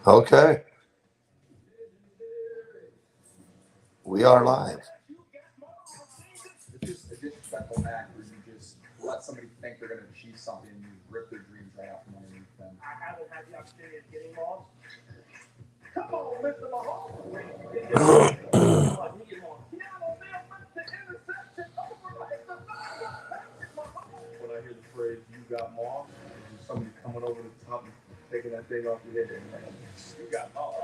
Okay, we are live. It's just a disrespectful act where you just let somebody think they're going to achieve something and you rip their dreams right out from underneath them. I haven't had the opportunity of getting lost. Come on, Mr. Mahomes. When I hear the phrase, you got moss, there's somebody coming over the top and taking that thing off your head. You got moss.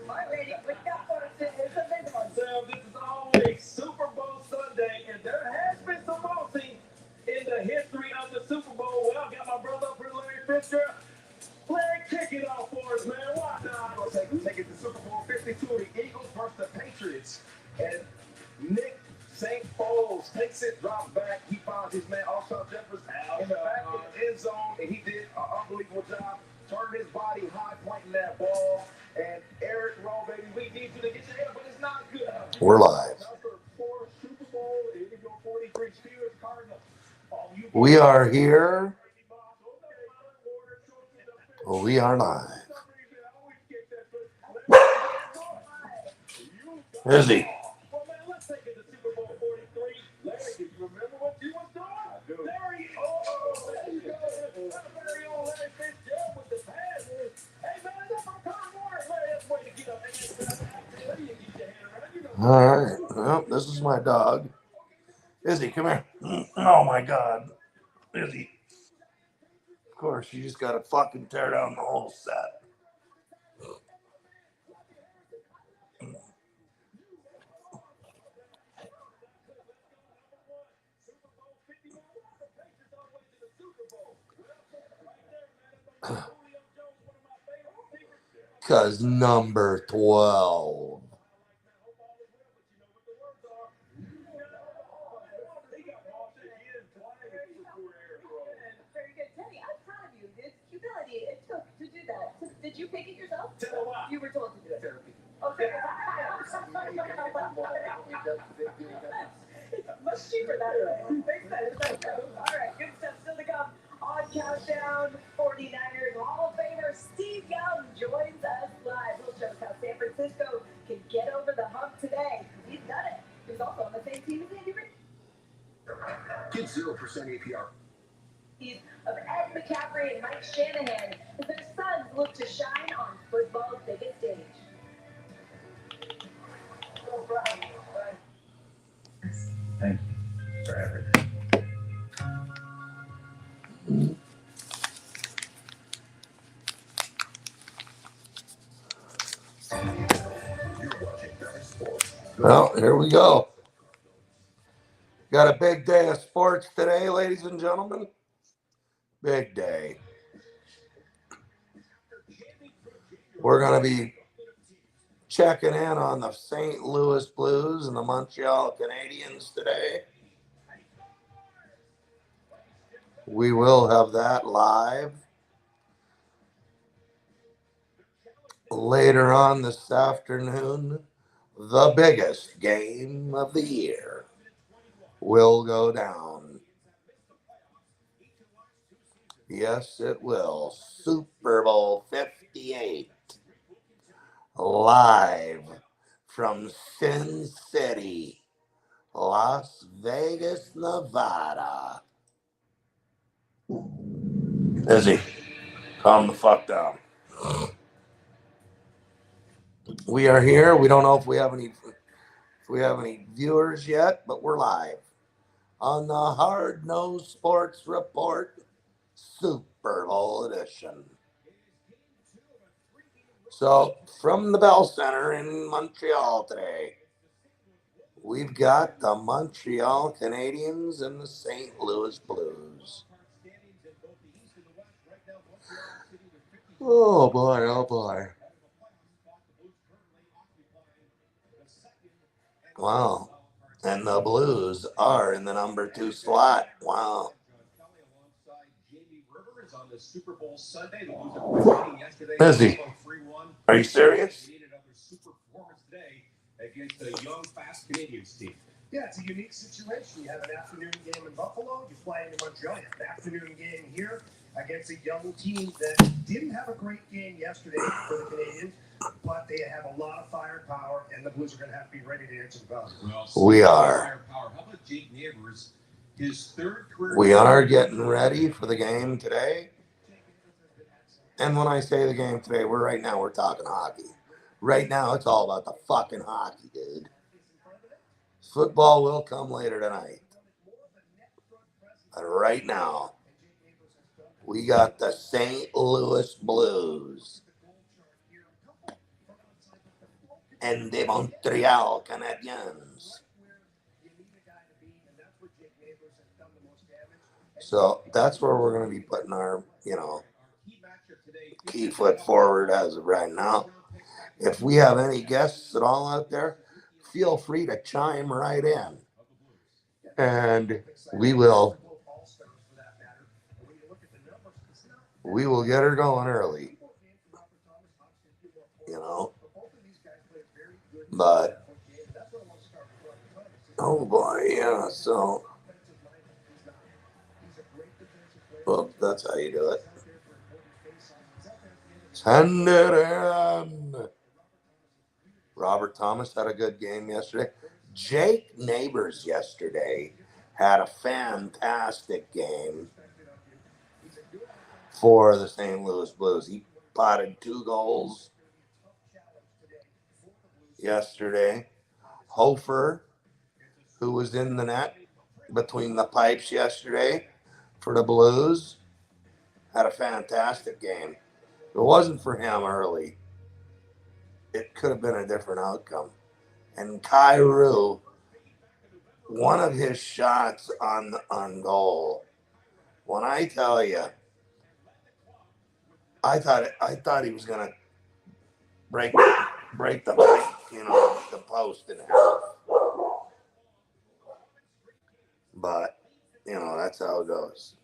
My lady, we got for this is always Super Bowl Sunday, and there has been some bossing in the history of the Super Bowl. Well, I got my brother up here, Larry Fisher. Larry, kick it off for us, man. Why not? We'll take it to Super Bowl 52, the Eagles versus the Patriots. And Nick St. Foles takes it, drops back. He finds his man, Alshon Jeffers, in the back of the end zone, and he did an unbelievable job. Turned his body high, pointing that ball. And Eric Rowe, baby, we need you to get your head, but it's not good. We're live. Number 4 Super Bowl, here we go, 43 Steelers, Cardinals. We are here. We are live. Is he? Well, man, let's take it to Super Bowl 43. Larry, do you remember what you was doing? I do. Larry, there you go. Very old Larry Fitzgerald with the pass. Hey, man, that's from Kurt Warner. Larry, that's the way to get up. There you get your hand around. You know. All right. Well, this is my dog. Izzy, come here. Oh my God. Izzy. Of course, you just got to fucking tear down the whole set. Because number 12. Did you pick it yourself? You were told to do it. Okay. It's much cheaper that way. Makes sense. All right, good stuff still to come on Countdown. 49ers Hall of Famer Steve Young joins us live. He'll show us how San Francisco can get over the hump today. He's done it. He was also on the same team as Andy Reid. Get 0% APR. Of Ed McCaffrey and Mike Shanahan as their sons look to shine on football's biggest stage. Thank you for everything. Well, here we go. Got a big day of sports today, ladies and gentlemen. Big day. We're going to be checking in on the St. Louis Blues and the Montreal Canadiens today. We will have that live. Later on this afternoon, the biggest game of the year will go down. Yes, it will. Super Bowl 58. Live from Sin City, Las Vegas, Nevada. Izzy, calm the fuck down. We are here. We don't know if we have any viewers yet, but we're live on the Hardnose Sports Report Super Bowl edition. So, from the Bell Center in Montreal today, we've got the Montreal Canadiens and the St. Louis Blues. Oh boy, oh boy. Wow. And the Blues are in the number 2 slot. Wow. Izzy, are you serious? Against the young, fast Canadians team. Yeah, it's a unique situation. You have an afternoon game in Buffalo, you fly into Montreal, you have an afternoon game here against a young team that didn't have a great game yesterday for the Canadians, but they have a lot of firepower, and the Blues are going to have to be ready to answer the bell. Well, we are. How about Jake Neighbors? His third career. We are getting ready for the game today. And when I say the game today, we're talking hockey. Right now, it's all about the fucking hockey, dude. Football will come later tonight. But right now, we got the St. Louis Blues and the Montreal Canadiens. So that's where we're going to be putting our, key foot forward as of right now. If we have any guests at all out there, feel free to chime right in. And we will get her going early. But oh boy, yeah, so that's how you do it. Send it in. Robert Thomas had a good game yesterday. Jake Neighbors yesterday had a fantastic game for the St. Louis Blues. He potted 2 goals yesterday. Hofer, who was in the net between the pipes yesterday for the Blues, had a fantastic game. If it wasn't for him early, it could have been a different outcome. And Kyrou, one of his shots on goal, when I tell you, I thought he was gonna break the the post in half. But that's how it goes.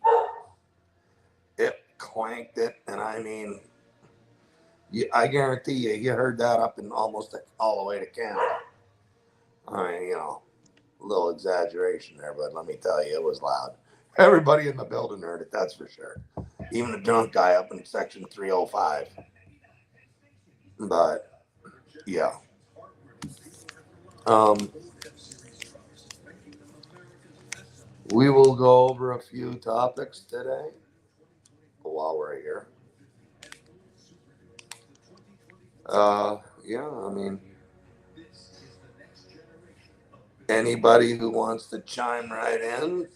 It clanked it, and I mean, I guarantee you heard that up and almost all the way to Canada. I mean, a little exaggeration there, but let me tell you, it was loud. Everybody in the building heard it, that's for sure. Even the drunk guy up in section 305. But yeah. We will go over a few topics today while we're here. Yeah, I mean, anybody who wants to chime right in,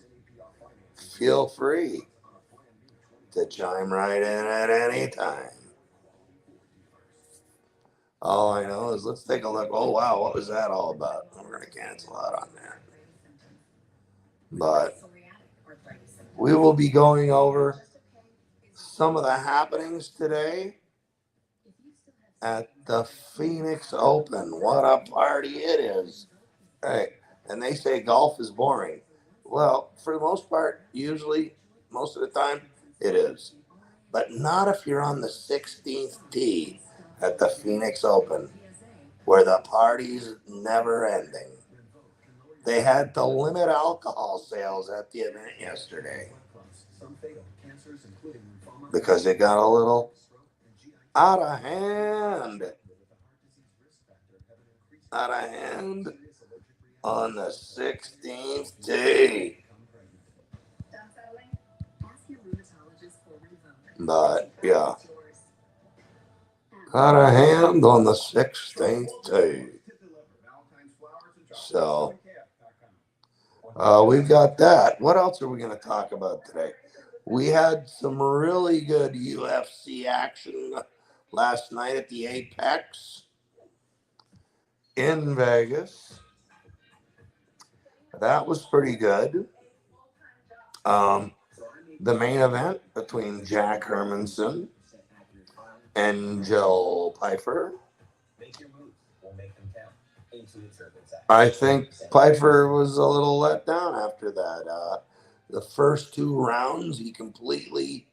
feel free to chime right in at any time. All I know is let's take a look. Oh, wow, what was that all about? I'm going to cancel out on that. But we will be going over some of the happenings today at the Phoenix Open. What a party it is. Hey, and they say golf is boring. Well, for the most part, usually, most of the time, it is. But not if you're on the 16th tee at the Phoenix Open, where the party's never ending. They had to limit alcohol sales at the event yesterday because it got a little out of hand. Out of hand on the 16th tee. But, yeah. Out of hand on the 16th tee. So, we've got that. What else are we going to talk about today? We had some really good UFC action last night at the Apex in Vegas. That was pretty good. The main event between Jack Hermanson and Joe Pyfer. I think Pyfer was a little let down after that. The first 2 rounds, he completely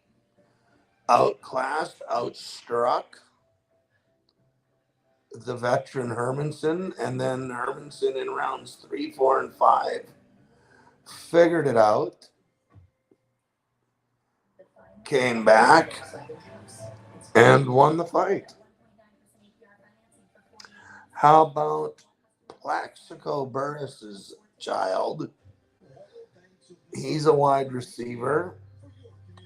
outclassed, outstruck the veteran Hermanson, and then Hermanson in rounds 3, 4, and 5 figured it out, came back, and won the fight. How about Plaxico Burris's child? He's a wide receiver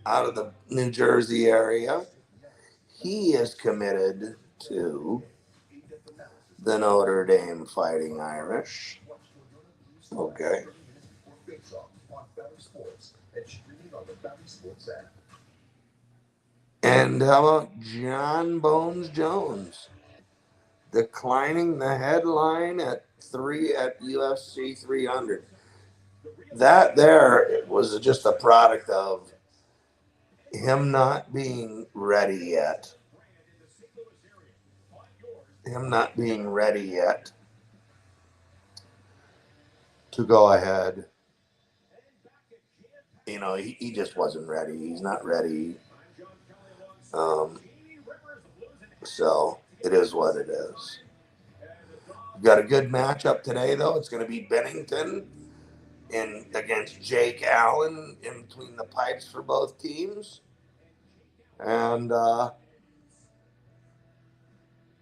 out of the New Jersey area. He is committed to the Notre Dame Fighting Irish. Okay. And how about John Bones Jones declining the headline at UFC 300? That there was just a product of him not being ready yet. Him not being ready yet to go ahead. You know, he just wasn't ready. He's not ready. So it is what it is. We've got a good matchup today, though. It's going to be Bennington against Jake Allen in between the pipes for both teams. And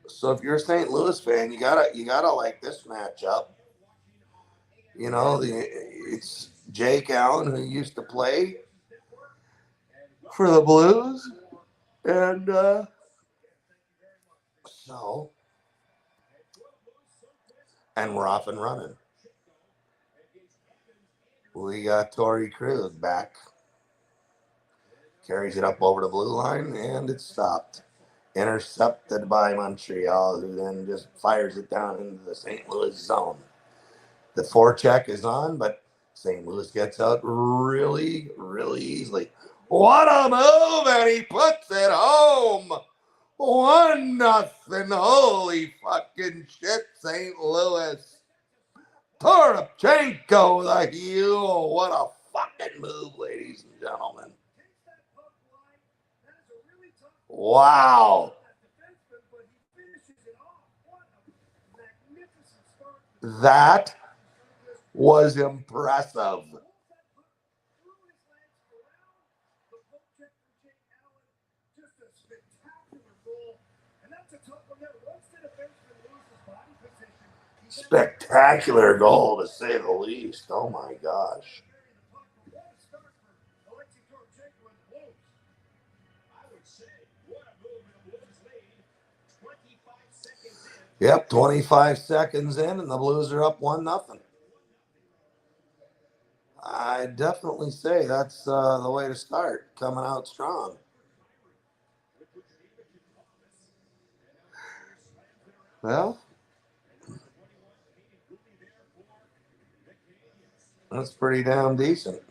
so if you're a St. Louis fan, you gotta like this matchup. You know, it's Jake Allen who used to play for the Blues, and so and we're off and running. We got Torrey Krug back, carries it up over the blue line, and it's stopped. Intercepted by Montreal, who then just fires it down into the St. Louis zone. The forecheck is on, but St. Louis gets out really, really easily. What a move, and he puts it home. 1-0. Holy fucking shit, St. Louis. Toropchenko with a heel. What a fucking move, ladies and gentlemen. Wow. That was impressive. Spectacular goal, to say the least. Oh my gosh. Yep, 25 seconds in, and the Blues are up 1-0. I definitely say that's the way to start, coming out strong. Well, that's pretty damn decent.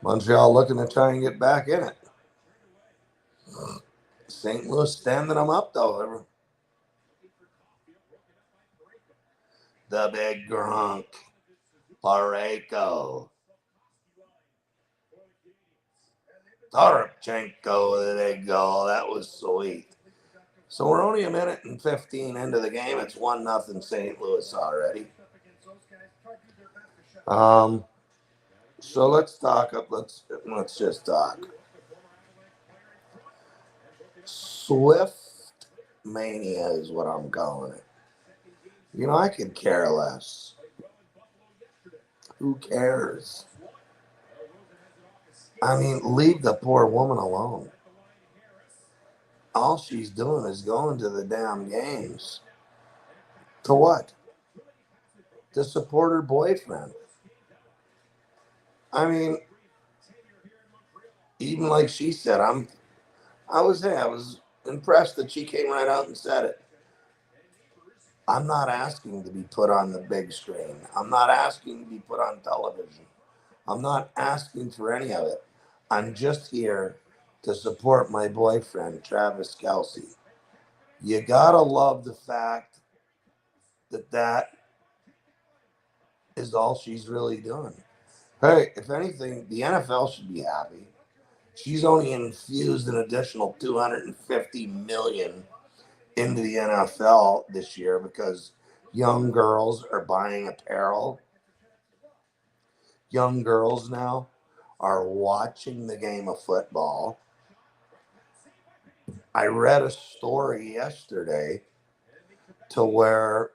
Montreal looking to try and get back in it. St. Louis standing them up, though. The big Gronk. Pareko. Toropchenko with a big goal. That was sweet. So we're only a minute and 15 into the game. It's 1-0 St. Louis already. So let's talk. Let's just talk. Swift mania is what I'm calling it. You know, I could care less. Who cares? I mean, leave the poor woman alone. All she's doing is going to the damn games. To what? To support her boyfriend. I mean, even like she said, I was impressed that she came right out and said it. I'm not asking to be put on the big screen. I'm not asking to be put on television. I'm not asking for any of it. I'm just here to support my boyfriend, Travis Kelce. You gotta love the fact that is all she's really doing. Hey, if anything, the NFL should be happy. She's only infused an additional 250 million into the NFL this year because young girls are buying apparel. Young girls now are watching the game of football. I read a story yesterday to where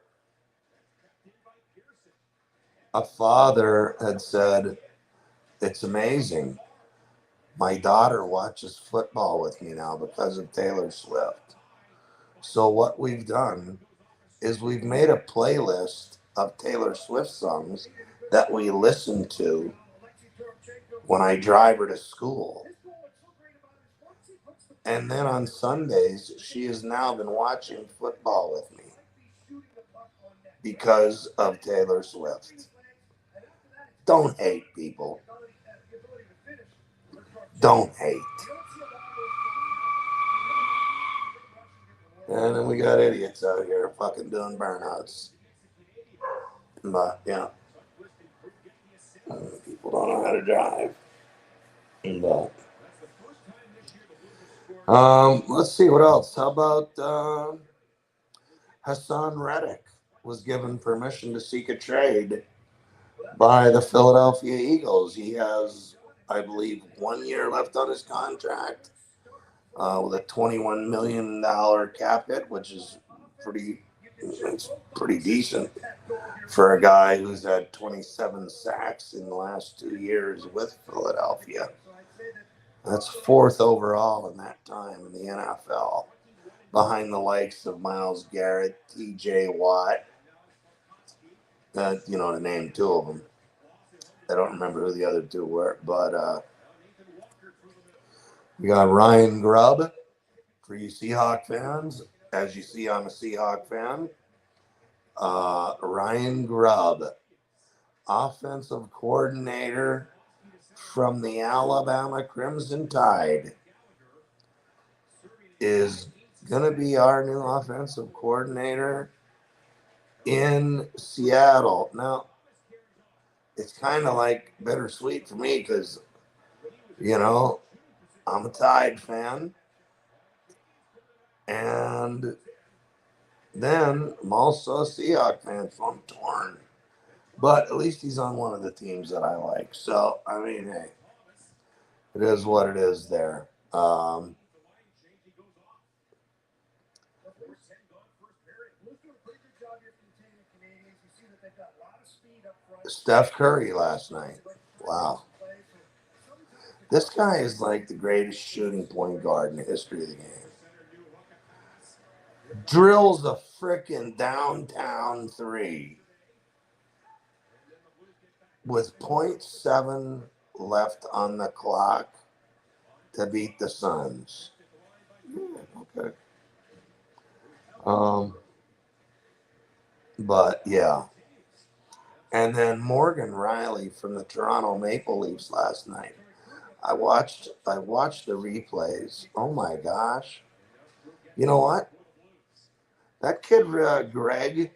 a father had said, "It's amazing. My daughter watches football with me now because of Taylor Swift." So, what we've done is we've made a playlist of Taylor Swift songs that we listen to when I drive her to school. And then on Sundays, she has now been watching football with me because of Taylor Swift. Don't hate, people. Don't hate. And then we got idiots out here fucking doing burnouts. But, yeah, people don't know how to drive. But, let's see what else. How about Hassan Reddick was given permission to seek a trade by the Philadelphia Eagles. He has, I believe, 1 year left on his contract with a $21 million cap hit, which is it's pretty decent for a guy who's had 27 sacks in the last 2 years with Philadelphia. That's fourth overall in that time in the NFL, behind the likes of Myles Garrett, T.J. Watt. To name two of them. I don't remember who the other two were, but we got Ryan Grubb for you Seahawk fans. As you see, I'm a Seahawk fan. Ryan Grubb, offensive coordinator from the Alabama Crimson Tide, is going to be our new offensive coordinator in Seattle. Now, it's kind of like bittersweet for me because, I'm a Tide fan. And then I'm also a Seahawks fan, so I'm torn. But at least he's on one of the teams that I like. So, I mean, hey, it is what it is there. Steph Curry last night. Wow. This guy is like the greatest shooting point guard in the history of the game. Drills a freaking downtown three with .7 left on the clock to beat the Suns. Yeah, okay. But yeah. And then Morgan Riley from the Toronto Maple Leafs last night. I watched the replays. Oh my gosh. You know what? That kid Greg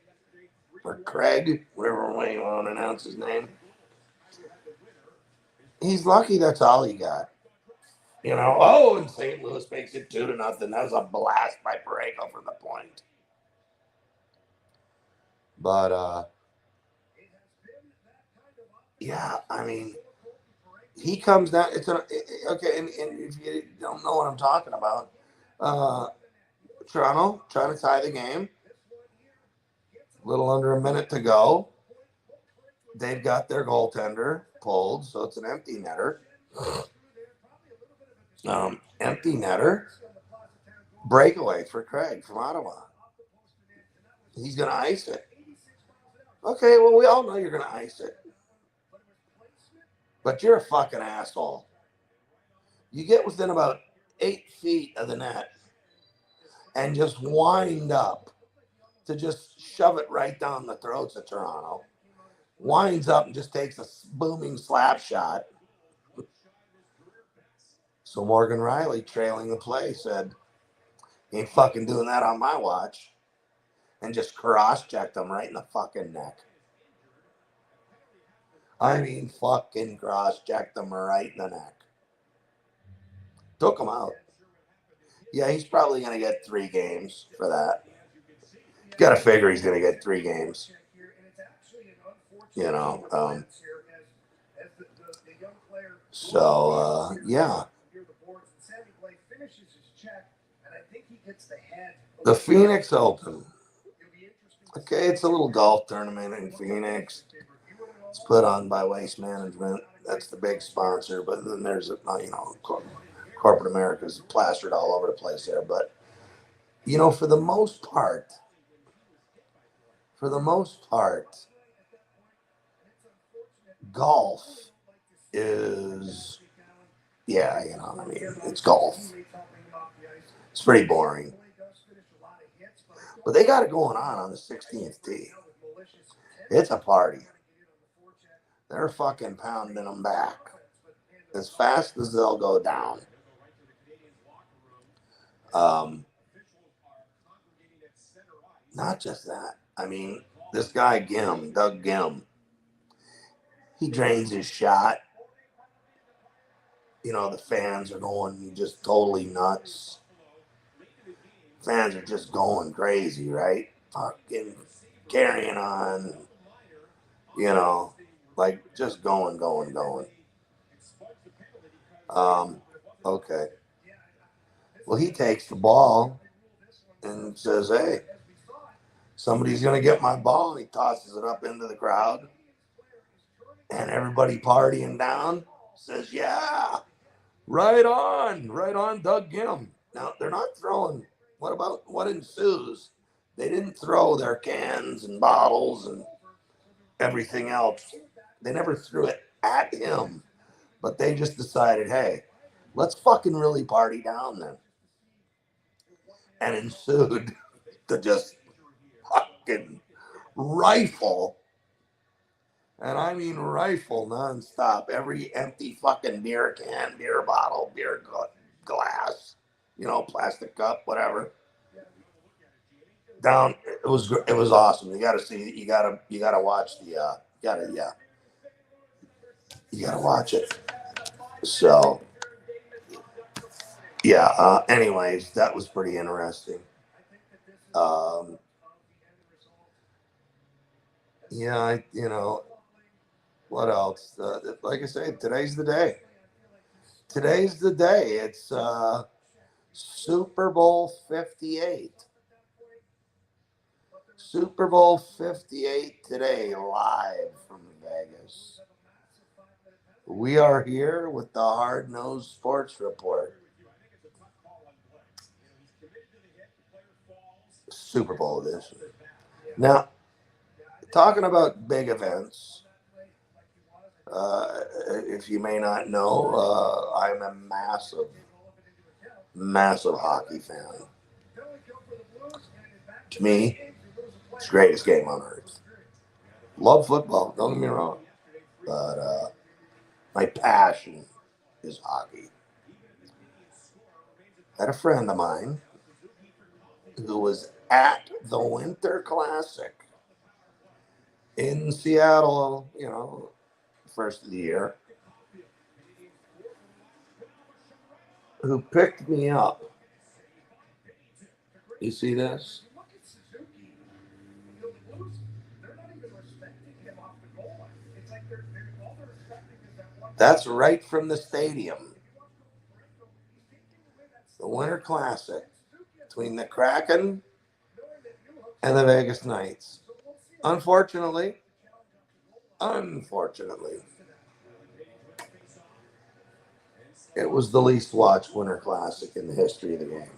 or Craig, whatever way you want to announce his name. He's lucky that's all he got. And St. Louis makes it 2-0. That was a blast by Borrego for the point. But yeah, I mean, he comes down. Okay, and if you don't know what I'm talking about, Toronto trying to tie the game. A little under a minute to go. They've got their goaltender pulled, so it's an empty netter. Empty netter. Breakaway for Craig from Ottawa. He's going to ice it. Okay, well, we all know you're going to ice it. But you're a fucking asshole. You get within about 8 feet of the net and just wind up to just shove it right down the throats of Toronto. Winds up and just takes a booming slap shot. So Morgan Riley, trailing the play, said, "Ain't fucking doing that on my watch." And just cross-checked him right in the fucking neck. I mean, fucking cross-checked him right in the neck. Took him out. Yeah, he's probably going to get 3 games for that. Got to figure he's going to get 3 games. You know. Yeah. The Phoenix Open. Okay, it's a little golf tournament in Phoenix. It's put on by Waste Management. That's the big sponsor. But then there's, corporate America's plastered all over the place there. But, for the most part, golf is, it's golf. It's pretty boring. But they got it going on the 16th tee. It's a party. They're fucking pounding them back as fast as they'll go down. Not just that. I mean, this guy Doug Gim, he drains his shot. The fans are going just totally nuts. Fans are just going crazy, right? Fucking carrying on, like just going. Okay. Well, he takes the ball and says, "Hey, somebody's going to get my ball." And he tosses it up into the crowd. And everybody partying down says, "Yeah, right on, Doug Gim." Now, they're not throwing. What about what ensues? They didn't throw their cans and bottles and everything else. They never threw it at him. But they just decided, hey, let's fucking really party down then. And ensued to just fucking rifle. And I mean rifle nonstop. Every empty fucking beer can, beer bottle, beer glass, plastic cup, whatever. Down. It was awesome. You got to see. You got to watch the. You got to watch it. So. Yeah. Anyways, that was pretty interesting. Yeah. What else? Like I said, today's the day. It's Super Bowl 58. Super Bowl 58 today, live from Vegas. We are here with the Hardnose Sports Report. Super Bowl edition. Now, talking about big events, if you may not know, I'm a massive hockey fan. To me, it's the greatest game on earth. Love football, don't get me wrong. But my passion is hockey. I had a friend of mine who was at the Winter Classic in Seattle, first of the year, who picked me up. You see this? That's right from the stadium. The Winter Classic between the Kraken and the Vegas Knights. Unfortunately, it was the least watched Winter Classic in the history of the game.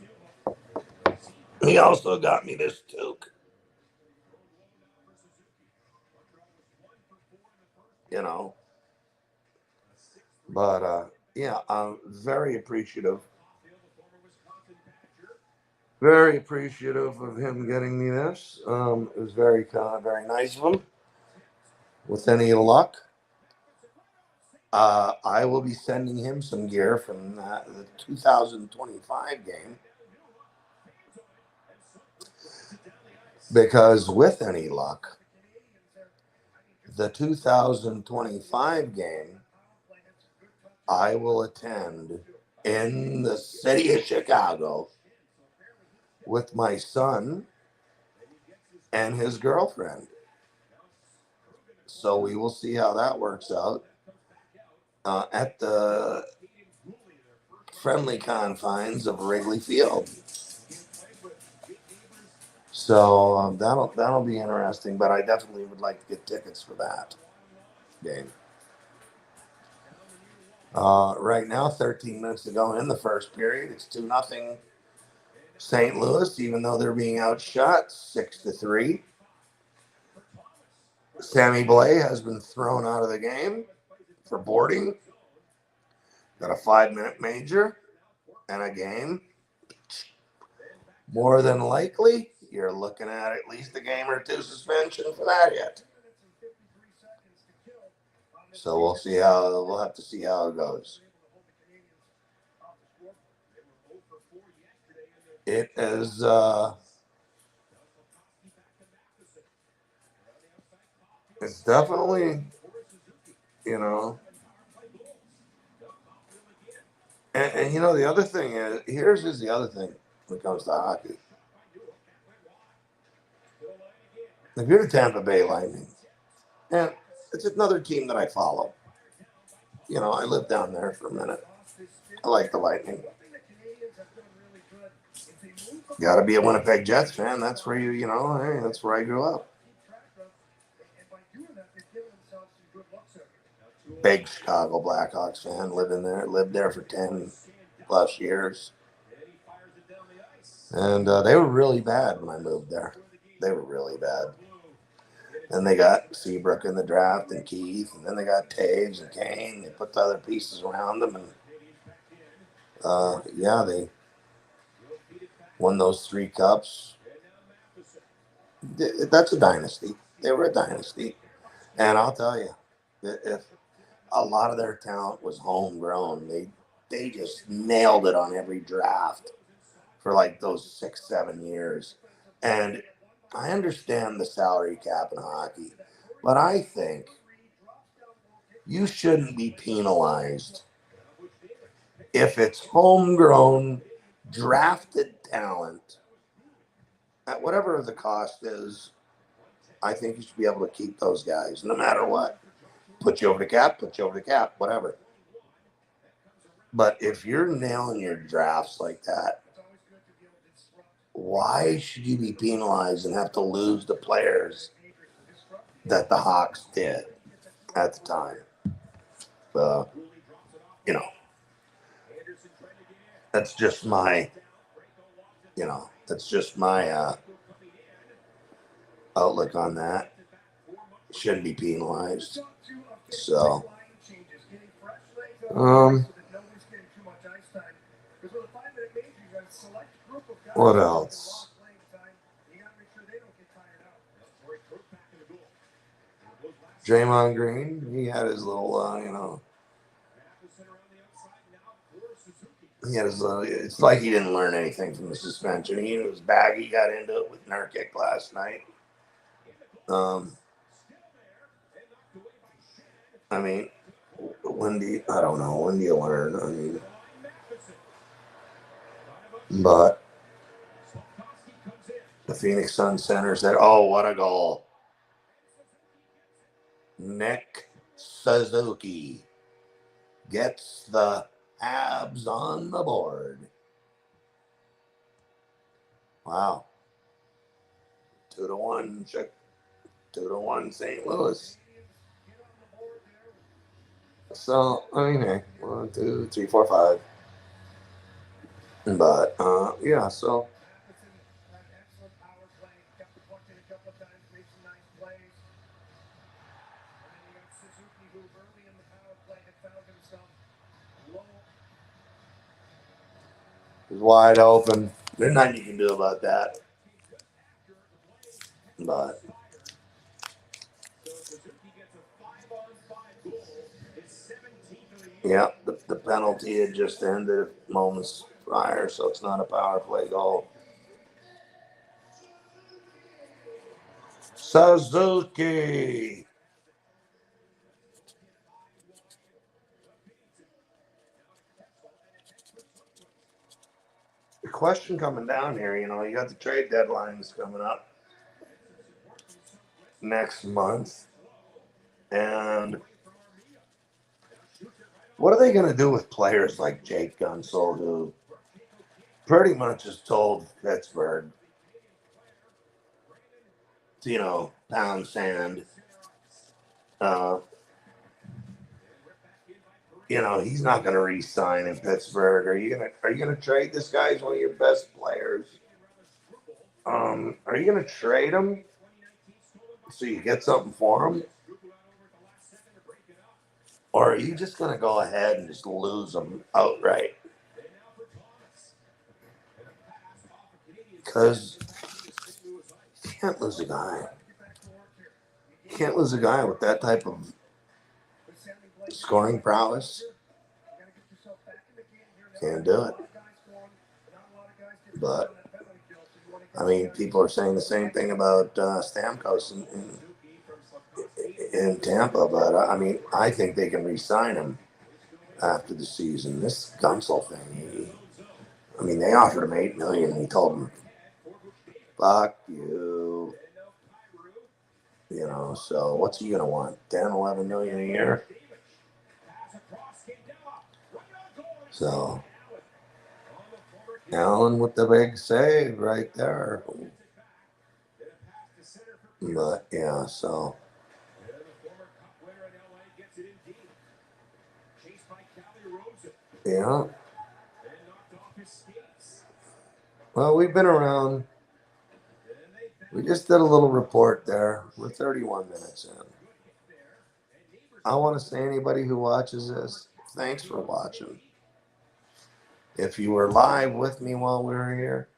He also got me this toque. But yeah, I'm very appreciative. Very appreciative of him getting me this. It was very nice of him. With any luck, I will be sending him some gear from the 2025 game. Because with any luck, the 2025 game, I will attend in the city of Chicago with my son and his girlfriend. So we will see how that works out at the friendly confines of Wrigley Field. So that'll be interesting. But I definitely would like to get tickets for that game. Right now, 13 minutes to go in the first period. It's 2-0 St. Louis, even though they're being outshot 6-3. Sammy Blay has been thrown out of the game for boarding. Got a 5-minute major and a game. More than likely, you're looking at least a game or two suspension for that hit. So we'll have to see how it goes. It is it's definitely, you know, and you know the other thing is here's the other thing when it comes to hockey. If you're the Tampa Bay Lightning, and it's another team that I follow. You know, I lived down there for a minute. I like the Lightning. Got to be a Winnipeg Jets fan. That's where hey, that's where I grew up. Big Chicago Blackhawks fan. Lived there for 10 plus years. And they were really bad when I moved there. They were really bad. Then they got Seabrook in the draft and Keith, and then they got Taves and Kane. They put the other pieces around them, and they won those 3 cups. That's a dynasty. They were a dynasty, and I'll tell you, if a lot of their talent was homegrown, they just nailed it on every draft for like those 6-7 years. And I understand the salary cap in hockey, but I think you shouldn't be penalized if it's homegrown, drafted talent at whatever the cost is. I think you should be able to keep those guys no matter what. Put you over the cap, whatever. But if you're nailing your drafts like that, why should you be penalized and have to lose the players that the Hawks did at the time? You know, that's just my, outlook on that. Shouldn't be penalized. So, what else? Draymond Green, he had his little, he had his little, it's like he didn't learn anything from the suspension. He was back. He got into it with Nurkic last night. I mean, I don't know, when do you learn? I mean, but the Phoenix Sun center said, oh, what a goal. Nick Suzuki gets the Habs on the board. Wow. 2-1, 2-1 St. Louis. So, I mean, hey, 1, 2, 3, 4, 5. But, yeah, so. It's wide open. There's nothing you can do about that. But. Yeah, the penalty had just ended moments prior, so it's not a power play goal. Suzuki. question coming down here. You know, you got the trade deadlines coming up next month, and what are they going to do with players like Jake Gunsel, who pretty much has told Pittsburgh, you know, pound sand. You know, he's not going to re-sign in Pittsburgh. Are you gonna trade this guy? He's one of your best players. Are you gonna trade him so you get something for him, or are you just gonna go ahead and just lose him outright? Because you can't lose a guy. You can't lose a guy with that type of scoring prowess. Can't do it. But I mean, people are saying the same thing about Stamkos in Tampa. But I mean, I think they can re-sign him after the season. This Gunsel thing, I mean, they offered him $8 million, and he told them, "Fuck you." You know, so what's he gonna want? 10, 11 million a year? So Allen with the big save right there. But yeah, so yeah. Well, we've been around. We just did a little report there. We're 31 minutes in. I want to say, anybody who watches this, thanks for watching. If you were live with me while we were here,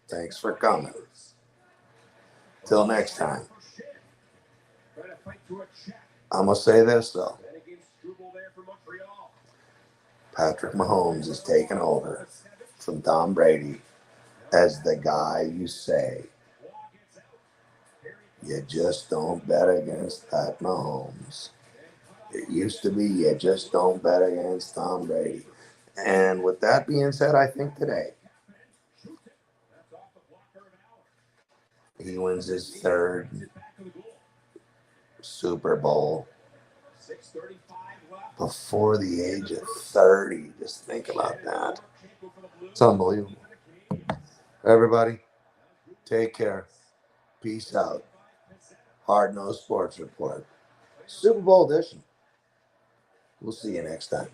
thanks for coming. Till next time. I'm going to say this, though. Patrick Mahomes is taking over from Tom Brady as the guy you say. You just don't bet against Pat Mahomes. It used to be you just don't bet against Tom Brady. And with that being said, I think today he wins his third Super Bowl before the age of 30. Just think about that. It's unbelievable. Everybody, take care. Peace out. Hardnose Sports Report. Super Bowl edition. We'll see you next time.